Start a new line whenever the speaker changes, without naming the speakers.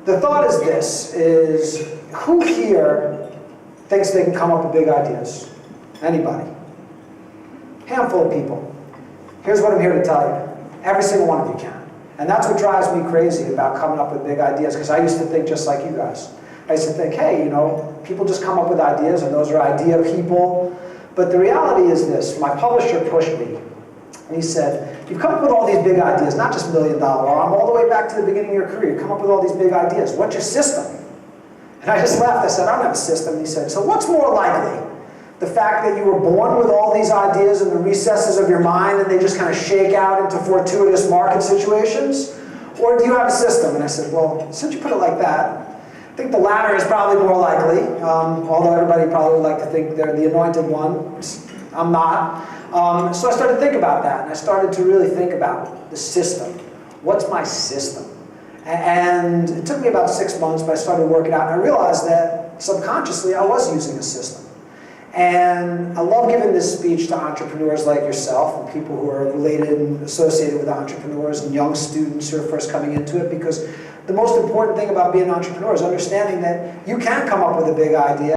the thought is this, is who here thinks they can come up with big ideas? Anybody? Handful of people. Here's what I'm here to tell you. Every single one of you can. And that's what drives me crazy about coming up with big ideas, because I used to think just like you guys. I used to think, hey, you know, people just come up with ideas, and those are idea people. But the reality is this. My publisher pushed me, and he said, you've come up with all these big ideas, not just $1 million, all the way back to the beginning of your career. You come up with all these big ideas. What's your system? And I just laughed. I said, I don't have a system. And he said, so what's more likely? The fact that you were born with all these ideas in the recesses of your mind and they just kind of shake out into fortuitous market situations? Or do you have a system? And I said, well, since you put it like that, I think the latter is probably more likely, although everybody probably would like to think they're the anointed one. I'm not. So I started to think about that, and I started to really think about the system. What's my system? And it took me about 6 months, but I started working out, and I realized that subconsciously I was using a system. And I love giving this speech to entrepreneurs like yourself and people who are related and associated with entrepreneurs and young students who are first coming into it, because the most important thing about being an entrepreneur is understanding that you can come up with a big idea